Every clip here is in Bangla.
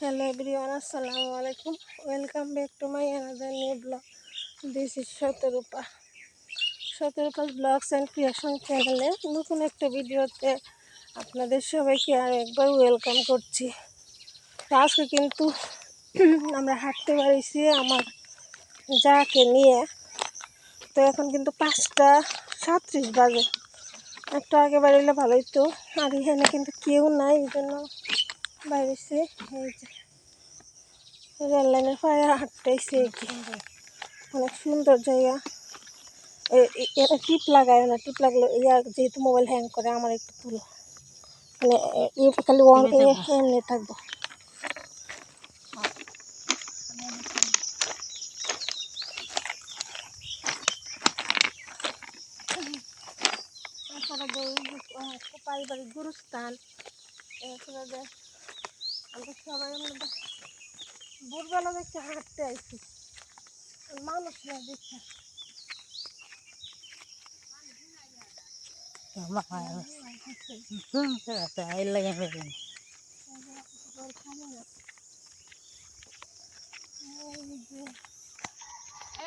Hello everyone, assalamu alaikum. Welcome back to my another new vlog. This is Shotarupa's Vlogs and Creation channel. নতুন একটা ভিডিওতে আপনাদের সবাইকে আর একবার ওয়েলকাম করছি। তো আজকে কিন্তু আমরা হাঁটতে বেরিয়েছি আমার যাকে নিয়ে। তো এখন কিন্তু 5:37 বাজে। একটু আগে বেরোলে ভালোই তো, আর এখানে কিন্তু কেউ নাই, এই জন্য বেরিয়েছি। এই যে রেল লাইনের পায়ে হাঁটতেছি, অনেক সুন্দর জায়গা। টিপ লাগায় না, টিপ লাগলে যেহেতু মোবাইল হ্যাং করে, আমার একটু তুলো মানে খালি এমনি থাকবো। পারিবারিক গুরুস্থান, আমরা সবাই ভোরবেলা দেখতে হাঁটতে আসি, মানুষ না দেখতে।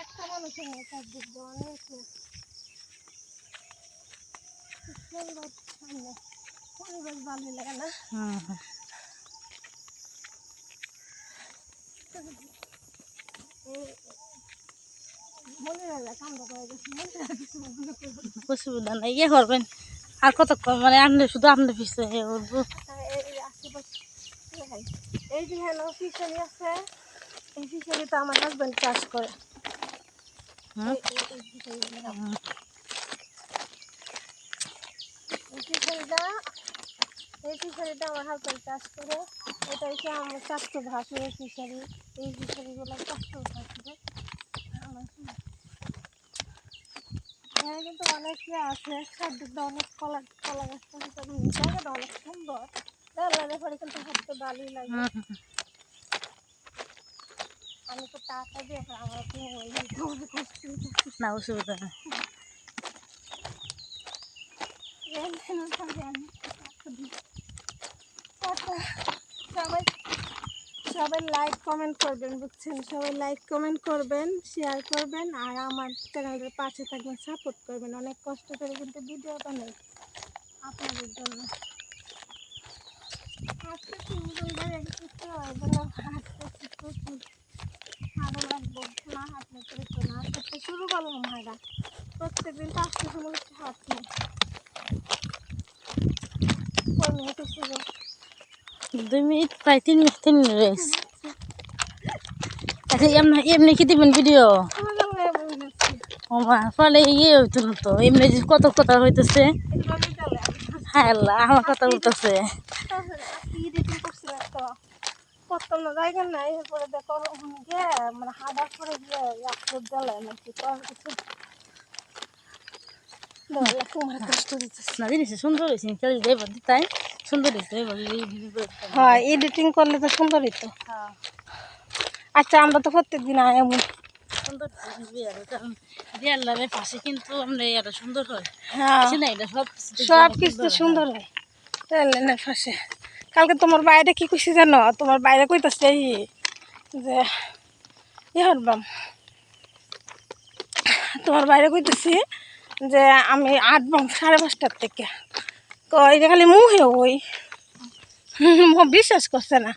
একটা মানুষ অনেক সুন্দর, পরিবেশ ভালো লাগে না? অসুবিধা নাই, ইয়ে করবেন আর কতক্ষণ, মানে আপনি শুধু আপনি পিছিয়ে উঠবো। এই যে হ্যালো ফিশারি আছে, এই ফিশারিতে আমার হাজব্যান্ড চাষ করে। এই ফিশারিটা আমার হাজব্যান্ড চাষ করে। এটা হচ্ছে আমার চারশো ভাসুরের ফিশারি। এই ফিশারিগুলো চারশো ভাসুরের। এখানে কিন্তু অনেক আছে, চারদিকটা অনেক কলা গাছ, জায়গাটা অনেক সুন্দর। লাগে পরে কিন্তু হাঁটতে ভালোই লাগে। আমি তো টাকা দিয়ে আমার না, অসুবিধা নেই। সবাই লাইক কমেন্ট করবেন, বুঝছেন? সবাই লাইক কমেন্ট করবেন, শেয়ার করবেন, আর আমার চ্যানেলের পাশে থাকবেন, সাপোর্ট করবেন। অনেক কষ্ট করে কিন্তু ভিডিও বানাই আপনাদের জন্য। হাঁটতেছি প্রচুর, আরো লাগবো না হাঁটলে তো না। হাঁটতে শুরু করলাম হাঁটা, প্রত্যেকদিন 5টা সময় হাঁটছি। 2 মিনিট, প্রায় 3 মিনিট রয়েছে। আচ্ছা, এমনি কি দিবেন ভিডিও? ফলে ইয়ে হইতো না তো, এমনি কত কথা হইতেছে। হ্যাঁ আল্লাহ, আমার কথা বলতেছে। জায়গা নাই, এরপরে দেখো গিয়ে মানে হাঁটার পরে গিয়ে জ্বালায় নাকি না, জিনিস সুন্দর হয়েছে, তাই সুন্দর হয়েছে। হ্যাঁ, এডিটিং করলে তো সুন্দর হইতো। আচ্ছা, আমরা তো প্রত্যেকদিন এমন সুন্দর দেয়ালের পাশে কিন্তু আমরা এটা সুন্দর হয়। হ্যাঁ, এটা সব কিছু সুন্দর হয় রেলের পাশে। কালকে তোমার বাইরে কি খুশি জানো? তোমার বাইরে কইতাছে যে হরবাম, তোমার বাইরে কইতেছি যে আমি আটবাম 5:30টার থেকে। এটা খালি মুহে ওই বিশ্বাস করছে না।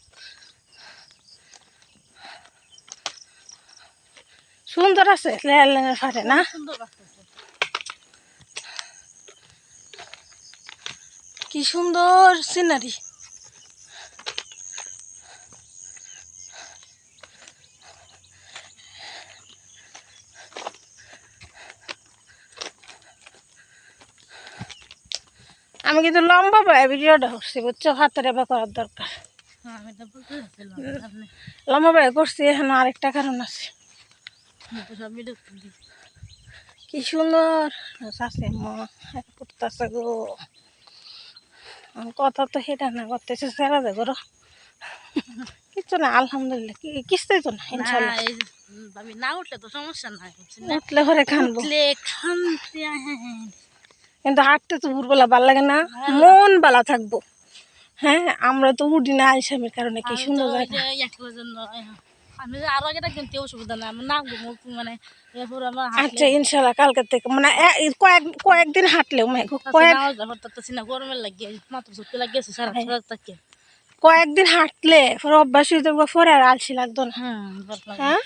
সুন্দর আছে লেনের ফাটে না? কি সুন্দর সিনারি। আমি কিন্তু লম্বা ভিডিওটা করছি, বুঝছো? হাতের এবার করার দরকার। লম্বা ভাই করছি, এখন আরেকটা কারণ আছে। কি সুন্দর আছে করতেছে গো, কথা তো সেটা না করতেছে, সেরা দে করো কিচ্ছু না। আলহামদুলিল্লাহ, কিস্তাই তো না, ইনশাল্লাহ। আমি না উঠলে তো সমস্যা নাই, উঠলে ঘরে খানবো, কিন্তু হাঁটতে তো ভোরবেলা ভাল লাগে না, মন বালা থাকবো। হ্যাঁ আমরা তো উঠি না আলসামির কারণে, কি আমি তো সুন্দর ওই জায়গা। যে একটার জন্য আমি যে আরো আগে থাকবেন কেউ অসুবিধা নাই, আমার নাম মানে এরপর আমার হাঁটলে আচ্ছা ইনশাল্লাহ কালকে থেকে মানে কয়েকদিন হাঁটলেও নামাজ ব্যবহার করতেছি না, গরমের লাগিয়ে মাত্র ঝুঁকি লাগিয়েছে সারা সারা থাকে। কয়েকদিন হাঁটলে পরে অভ্যাস হয়ে যাবে, পরে আর আলসি লাগতো না। হ্যাঁ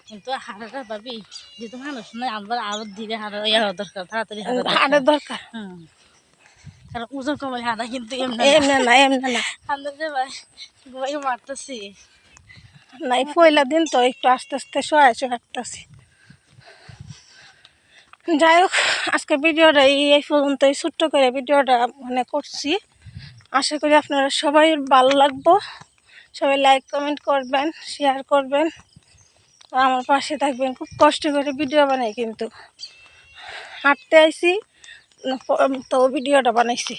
কিন্তু হাঁটাটা ভাবি যেহেতু মানুষ নয়, আমরা আরো ধীরে হাঁটা দরকার, তাড়াতাড়ি হাঁটা হাঁটার দরকার। কারণ ওজন কমালে হাঁটা কিন্তু এমনি না এমনি না, আমরা যে ভাই ঘুমাই মারতেছি না এই পয়লা দিন তো একটু আস্তে আস্তে সহায় হাঁটতেছি। যাই হোক আজকে ভিডিওটা এই পর্যন্ত, এই ছোট্ট করে ভিডিওটা মানে করছি। আশা করি আপনারা সবাই ভালো লাগবো, সবাই লাইক কমেন্ট করবেন, শেয়ার করবেন, আর আমার পাশে থাকবেন। খুব কষ্ট করে ভিডিও বানাই, কিন্তু হাঁটতে আইছি তো ভিডিওটা বানাইছি।